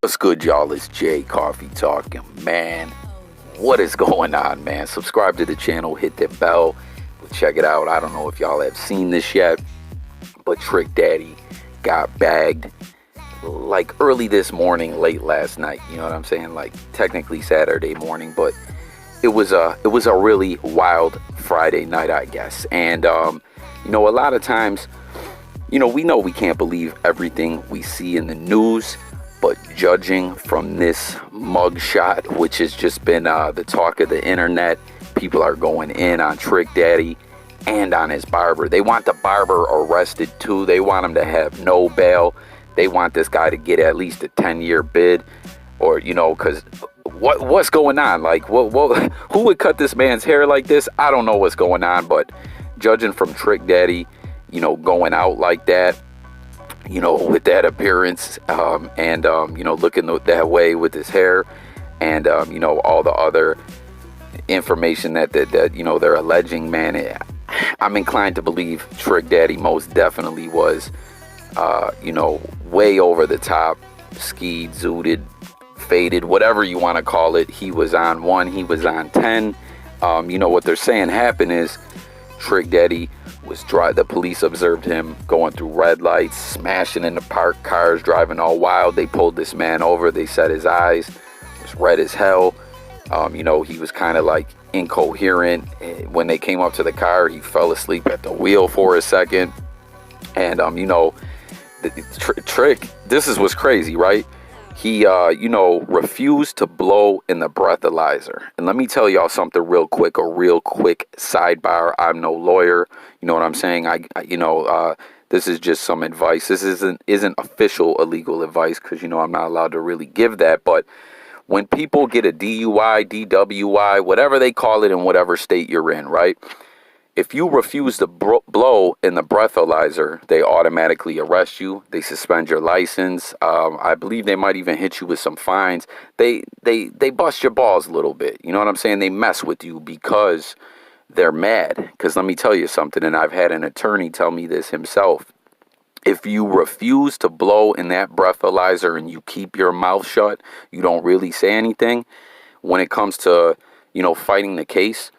What's good, y'all? It's Jay Coffee talking. Man, what is going on, man? Subscribe to the channel, hit that bell, check it out. I don't know if y'all have seen this yet, but Trick Daddy got bagged like early this morning, late last night. You know what I'm saying? Like technically Saturday morning, but it was a really wild Friday night, I guess. And a lot of times, we know we can't believe everything we see in the news. But judging from this mugshot, which has just been the talk of the internet, people are going in on Trick Daddy and on his barber. They want the barber arrested too. They want him to have no bail. They want this guy to get at least a 10-year bid, or because what's going on? Like, who would cut this man's hair like this? I don't know what's going on, but judging from Trick Daddy, going out like that, with that appearance, and looking that way with his hair, and all the other information that they're alleging, man, I'm inclined to believe Trick Daddy most definitely was, way over the top, skied, zooted, faded, whatever you want to call it. He was on 1, he was on 10. What they're saying happened is Trick Daddy was the police observed him going through red lights, smashing into parked cars, driving all wild. They pulled this man over. They said his eyes was red as hell. He was kind of like incoherent. When they came up to the car, he fell asleep at the wheel for a second. And Trick, this is what's crazy, right? He, refused to blow in the breathalyzer. And let me tell y'all something real quick, a real quick sidebar. I'm no lawyer. You know what I'm saying? This is just some advice. This isn't official illegal advice because, I'm not allowed to really give that. But when people get a DUI, DWI, whatever they call it in whatever state you're in, right? If you refuse to blow in the breathalyzer, they automatically arrest you. They suspend your license. I believe they might even hit you with some fines. They bust your balls a little bit. You know what I'm saying? They mess with you because they're mad. Because let me tell you something, and I've had an attorney tell me this himself. If you refuse to blow in that breathalyzer and you keep your mouth shut, you don't really say anything, when it comes to, fighting the case,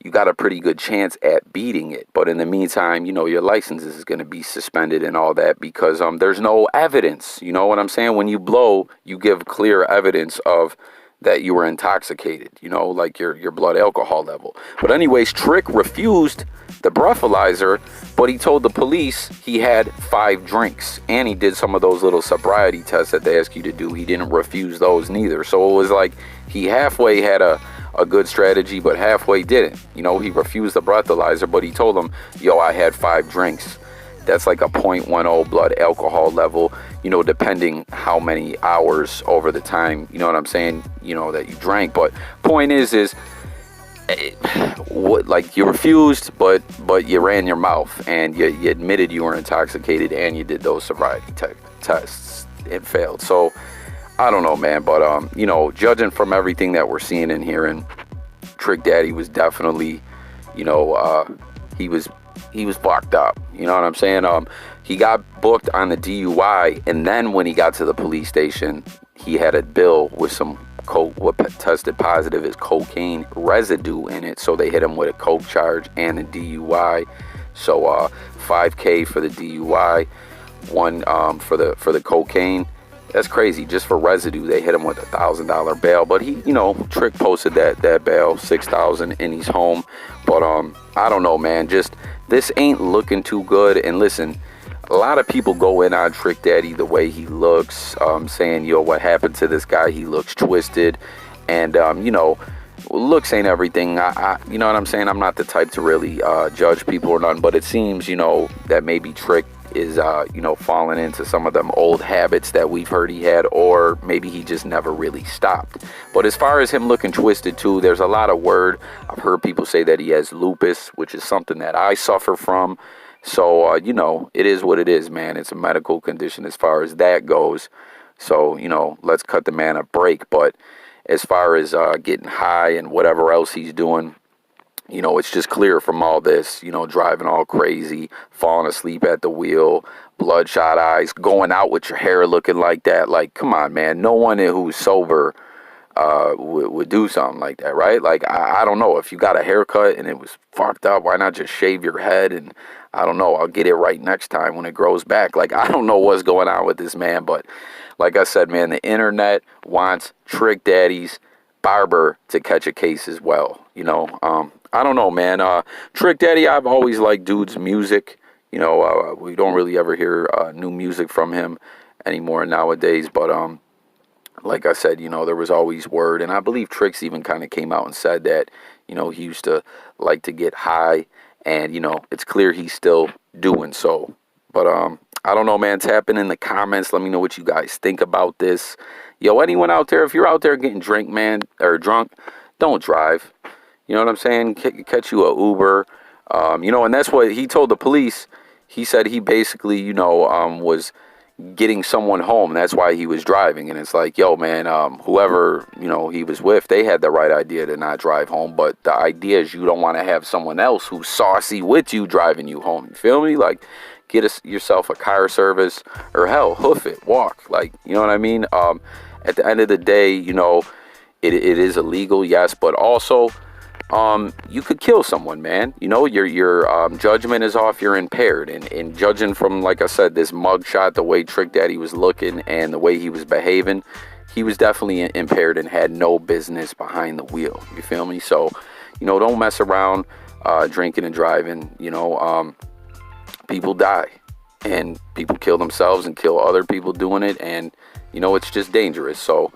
you got a pretty good chance at beating it. But in the meantime, your license is going to be suspended and all that because there's no evidence. You know what I'm saying? When you blow, you give clear evidence of that you were intoxicated, like your blood alcohol level. But anyways, Trick refused the breathalyzer, but he told the police he had 5 drinks. And he did some of those little sobriety tests that they ask you to do. He didn't refuse those neither. So it was like he halfway had a good strategy, but halfway didn't. He refused the breathalyzer, but he told them, I had 5 drinks. That's like a 0.10 blood alcohol level, depending how many hours over the time, you know what I'm saying, that you drank. But point is like you refused, but you ran your mouth and you admitted you were intoxicated and you did those sobriety tests and failed. So I don't know, man, but judging from everything that we're seeing and hearing, Trick Daddy was definitely, he was fucked up. You know what I'm saying? He got booked on the DUI, and then when he got to the police station, he had a bill with some coke, what tested positive as cocaine residue in it. So they hit him with a coke charge and a DUI. So $5,000 for the DUI, one for the cocaine. That's crazy. Just for residue, they hit him with $1,000 bail. But he, Trick posted that bail, $6,000, and he's home. But I don't know, man. Just this ain't looking too good. And listen, a lot of people go in on Trick Daddy the way he looks, saying, what happened to this guy? He looks twisted, and looks ain't everything. You know what I'm saying? I'm not the type to really judge people or nothing. But it seems, that maybe Trick is falling into some of them old habits that we've heard he had, or maybe he just never really stopped. But as far as him looking twisted too, there's a lot of word. I've heard people say that he has lupus, which is something that I suffer from. So it is what it is, man. It's a medical condition as far as that goes. So let's cut the man a break. But as far as getting high and whatever else he's doing, You know, it's just clear from all this, you know, driving all crazy, falling asleep at the wheel, bloodshot eyes, going out with your hair looking like that. Like, come on, man. No one who's sober would do something like that, right? Like, I don't know. If you got a haircut and it was fucked up, why not just shave your head? And I don't know. I'll get it right next time when it grows back. Like, I don't know what's going on with this man. But like I said, man, the internet wants Trick Daddy's barber to catch a case as well. You know, I don't know, man. Trick Daddy, I've always liked dude's music. You know, we don't really ever hear new music from him anymore nowadays. But like I said, you know, there was always word. And I believe Tricks even kind of came out and said that, you know, he used to like to get high. And, you know, it's clear he's still doing so. But I don't know, man. Tap in the comments. Let me know what you guys think about this. Yo, anyone out there, if you're out there getting drunk, don't drive. You know what I'm saying? Catch you a Uber. You know, and that's what he told the police. He said he basically, you know, was getting someone home. That's why he was driving. And it's like, yo, man, whoever, you know, he was with, they had the right idea to not drive home. But the idea is you don't want to have someone else who's saucy with you driving you home. You feel me? Like, get yourself a car service, or hell, hoof it, walk. Like, you know what I mean? At the end of the day, you know, it is illegal, yes, but also you could kill someone, man. You know, your judgment is off, you're impaired. And judging from, like I said, this mugshot, the way Trick Daddy was looking and the way he was behaving, he was definitely impaired and had no business behind the wheel. You feel me? So, you know, don't mess around drinking and driving. You know, people die and people kill themselves and kill other people doing it. And, you know, it's just dangerous. So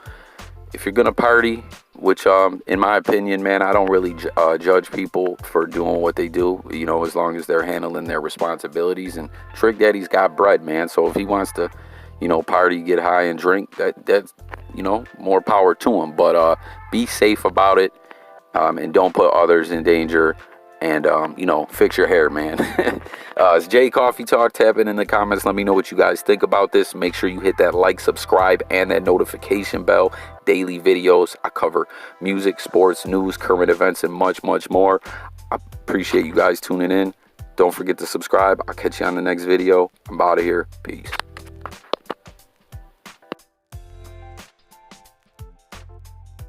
if you're going to party, which in my opinion, man, I don't really judge people for doing what they do, you know, as long as they're handling their responsibilities. And Trick Daddy's got bread, man. So if he wants to, you know, party, get high and drink, that's, you know, more power to him. But be safe about it, and don't put others in danger. And, you know, fix your hair, man. It's Jay Coffee Talk. Tap in the comments. Let me know what you guys think about this. Make sure you hit that like, subscribe, and that notification bell. Daily videos. I cover music, sports, news, current events, and much, much more. I appreciate you guys tuning in. Don't forget to subscribe. I'll catch you on the next video. I'm out of here. Peace.